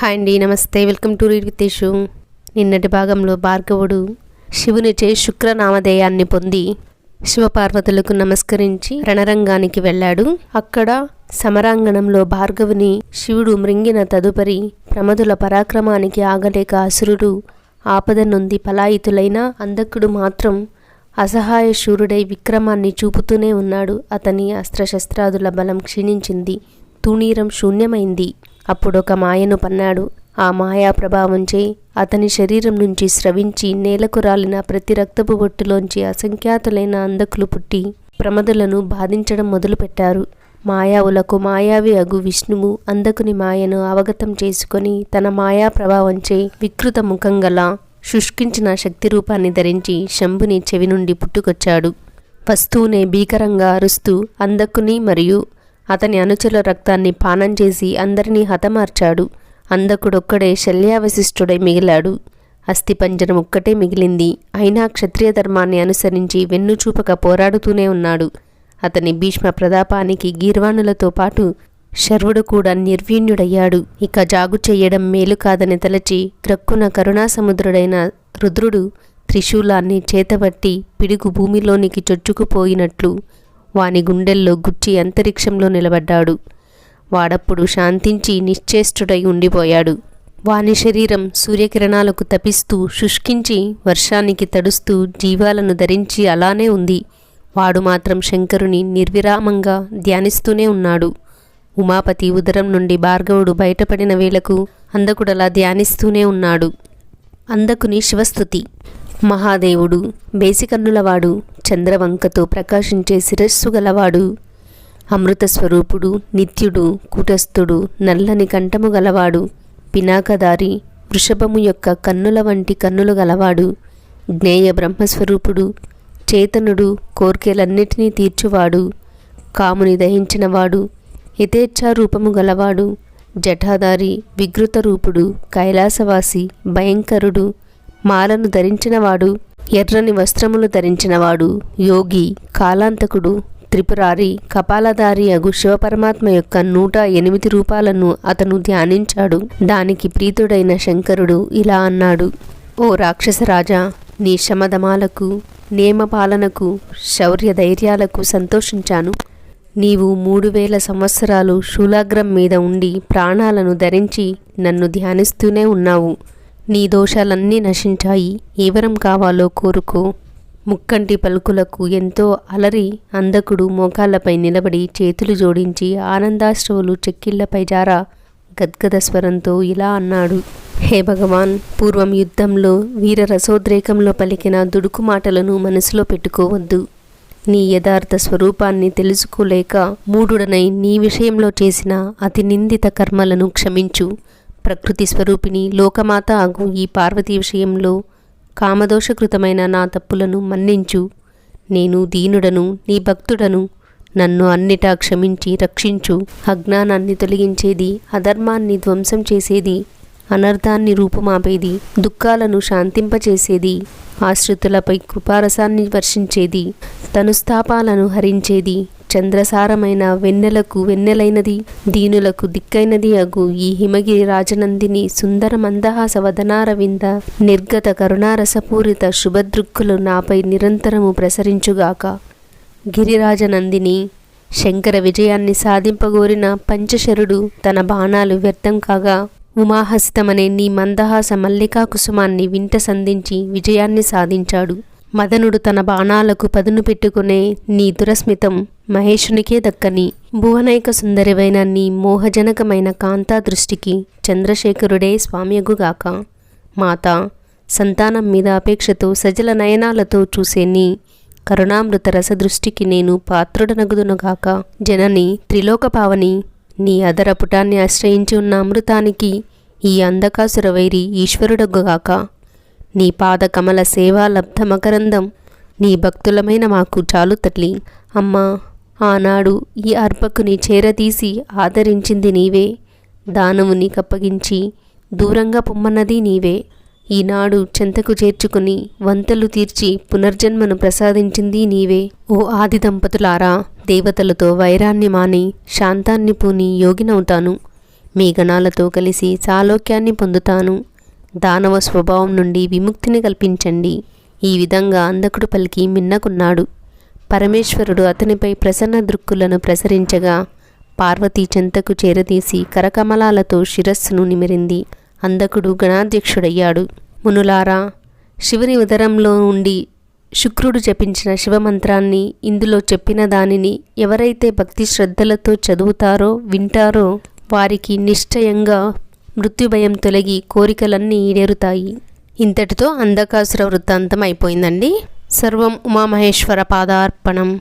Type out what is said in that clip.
Hi అండి, నమస్తే. Welcome to read with Yashu. నిన్నటి భాగంలో భార్గవుడు శివునిచే శుక్రనామధేయాన్ని పొంది శివపార్వతులకు నమస్కరించి రణరంగానికి వెళ్ళాడు. అక్కడ సమరాంగణంలో భార్గవుని శివుడు మృంగిన తదుపరి ప్రమదుల పరాక్రమానికి ఆగలేక అసురుడు ఆపద నొంది పలాయితులైన అంధకుడు మాత్రం అసహాయ శూరుడై విక్రమాన్ని చూపుతూనే ఉన్నాడు. అతని అస్త్రశస్త్రాదుల బలం క్షీణించింది, తూణీరం శూన్యమైంది. అప్పుడొక మాయను పన్నాడు. ఆ మాయా ప్రభావంచే అతని శరీరం నుంచి స్రవించి నేలకు రాలిన ప్రతి రక్తపు బొట్టులోంచి అసంఖ్యాతులైన అంధకులు పుట్టి ప్రమదులను బాధించడం మొదలుపెట్టారు. మాయావులకు మాయావి అగు విష్ణువు అంధకుని మాయను అవగతం చేసుకొని తన మాయా ప్రభావంచే వికృత ముఖం గల శుష్కించిన శక్తి రూపాన్ని ధరించి శంభుని చెవి నుండి పుట్టుకొచ్చాడు. వస్తూనే భీకరంగా అరుస్తూ అంధకుని మరియు అతని అనుచరుల రక్తాన్ని పానం చేసి అందరినీ హతమార్చాడు. అంధకుడొక్కడే శల్యావశిష్ఠుడై మిగిలాడు. అస్థిపంజరం ఒక్కటే మిగిలింది. అయినా క్షత్రియ ధర్మాన్ని అనుసరించి వెన్నుచూపక పోరాడుతూనే ఉన్నాడు. అతని భీష్మ ప్రతాపానికి గీర్వాణులతో పాటు శర్వుడు కూడా నిర్వీణ్యుడయ్యాడు. ఇక జాగు చెయ్యడం మేలు కాదని తలచి గ్రక్కున కరుణాసముద్రుడైన రుద్రుడు త్రిశూలాన్ని చేతబట్టి పిడుగు భూమిలోనికి చొచ్చుకుపోయినట్లు వాని గుండెల్లో గుచ్చి అంతరిక్షంలో నిలబడ్డాడు. వాడప్పుడు శాంతించి నిశ్చేష్టుడై ఉండిపోయాడు. వాని శరీరం సూర్యకిరణాలకు తపిస్తూ శుష్కించి వర్షానికి తడుస్తూ జీవాలను ధరించి అలానే ఉంది. వాడు మాత్రం శంకరుని నిర్విరామంగా ధ్యానిస్తూనే ఉన్నాడు. ఉమాపతి ఉదరం నుండి భార్గవుడు బయటపడిన వేళకు అంధకుడలా ధ్యానిస్తూనే ఉన్నాడు. అంధకుని శివస్తుతి. మహాదేవుడు బేసికన్నులవాడు, చంద్రవంకతో ప్రకాశించే శిరస్సు గలవాడు, అమృత స్వరూపుడు, నిత్యుడు, కూటస్థుడు, నల్లని కంఠము గలవాడు, పినాకదారి, వృషభము యొక్క కన్నుల వంటి కన్నులు గలవాడు, జ్ఞేయ బ్రహ్మస్వరూపుడు, చేతనుడు, కోర్కెలన్నిటినీ తీర్చువాడు, కాముని దహించినవాడు, యథేచ్ఛారూపము గలవాడు, జటాధారి, వికృత రూపుడు, కైలాసవాసి, భయంకరుడు, మాలను ధరించినవాడు, ఎర్రని వస్త్రములు ధరించినవాడు, యోగి, కాలాంతకుడు, త్రిపురారి, కపాలధారి అగు శివపరమాత్మ యొక్క 108 రూపాలను అతను ధ్యానించాడు. దానికి ప్రీతుడైన శంకరుడు ఇలా అన్నాడు: ఓ రాక్షసరాజా, నీ శమదమాలకు, నియమపాలనకు, శౌర్య ధైర్యాలకు సంతోషించాను. నీవు 3000 సంవత్సరాలు శూలాగ్రం మీద ఉండి ప్రాణాలను ధరించి నన్ను ధ్యానిస్తూనే ఉన్నావు. నీ దోషాలన్నీ నశించాయి. ఏ వరం కావాలో కోరుకో. ముక్కంటి పలుకులకు ఎంతో అలరి అంధకుడు మోకాళ్లపై నిలబడి చేతులు జోడించి ఆనందాశ్రువులు చెక్కిళ్లపై జారా గద్గద స్వరంతో ఇలా అన్నాడు: హే భగవాన్, పూర్వం యుద్ధంలో వీర రసోద్రేకంలో పలికిన దుడుకు మాటలను మనసులో పెట్టుకోవద్దు. నీ యథార్థ స్వరూపాన్ని తెలుసుకోలేక మూఢుడనై నీ విషయంలో చేసిన అతి నిందిత కర్మలను క్షమించు. ప్రకృతి స్వరూపిణి లోకమాత అగు ఈ పార్వతీ విషయంలో కామదోషకృతమైన నా తప్పులను మన్నించు. నేను దీనుడను, నీ భక్తుడను. నన్ను అన్నిటా క్షమించి రక్షించు. అజ్ఞానాన్ని తొలగించేది, అధర్మాన్ని ధ్వంసం చేసేది, అనర్థాన్ని రూపుమాపేది, దుఃఖాలను శాంతింపచేసేది, ఆశ్రితులపై కృపారసాన్ని వర్షించేది, తనుస్తాపాలను హరించేది, చంద్రసారమైన వెన్నెలకు వెన్నెలైనది, దీనులకు దిక్కైనది అగు ఈ హిమగిరి రాజనందిని సుందర మందహాస వదనారవింద నిర్గత కరుణారసపూరిత శుభదృక్కులు నాపై నిరంతరము ప్రసరించుగాక. గిరిరాజనందిని శంకర విజయాన్ని సాధింపగోరిన పంచశరుడు తన బాణాలు వ్యర్థం కాగా ఉమాహస్తమనే నీ మందహాస మల్లికా కుసుమాన్ని వింట సంధించి విజయాన్ని సాధించాడు. మదనుడు తన బాణాలకు పదును పెట్టుకునే నీ దురస్మితం మహేశునికే దక్కని. భువనైక సుందరివైన నీ మోహజనకమైన కాంతా దృష్టికి చంద్రశేఖరుడే స్వామ్యగుగాక. మాత, సంతానం మీద అపేక్షతో సజల నయనాలతో చూసే నీ కరుణామృత రసదృష్టికి నేను పాత్రుడనగుదునుగాక. జనని, త్రిలోకపావని, నీ అదరపుటాన్ని ఆశ్రయించి ఉన్న అమృతానికి ఈ అంధకాసుర వైరి ఈశ్వరుడగుగాక. నీ పాద కమల సేవా లబ్ధ మకరందం నీ భక్తులమైన మాకు చాలు తల్లి. అమ్మా, ఆనాడు ఈ అర్పకుని చేరదీసి ఆదరించింది నీవే. దానము నీకప్పగించి దూరంగా పొమ్మన్నది నీవే. ఈనాడు చెంతకు చేర్చుకుని వంతలు తీర్చి పునర్జన్మను ప్రసాదించింది నీవే. ఓ ఆది దంపతులారా, దేవతలతో వైరాన్ని మాని శాంతాన్ని పూని యోగినవుతాను. మీ గణాలతో కలిసి సాలోక్యాన్ని పొందుతాను. దానవ స్వభావం నుండి విముక్తిని కల్పించండి. ఈ విధంగా అంధకుడు పలికి మిన్నకున్నాడు. పరమేశ్వరుడు అతనిపై ప్రసన్న దృక్కులను ప్రసరించగా పార్వతీ చెంతకు చేరదీసి కరకమలాలతో శిరస్సును నిమిరింది. అంధకుడు గణాధ్యక్షుడయ్యాడు. మునులారా, శివుని ఉదరంలో ఉండి శుక్రుడు జపించిన శివమంత్రాన్ని, ఇందులో చెప్పిన దానిని ఎవరైతే భక్తి శ్రద్ధలతో చదువుతారో వింటారో వారికి నిశ్చయంగా మృత్యుభయం తొలగి కోరికలన్నీ ఈడేరుతాయి. ఇంతటితో అంధకాసుర వృత్తాంతం అయిపోయిందండి. సర్వం ఉమామహేశ్వర పాదార్పణం.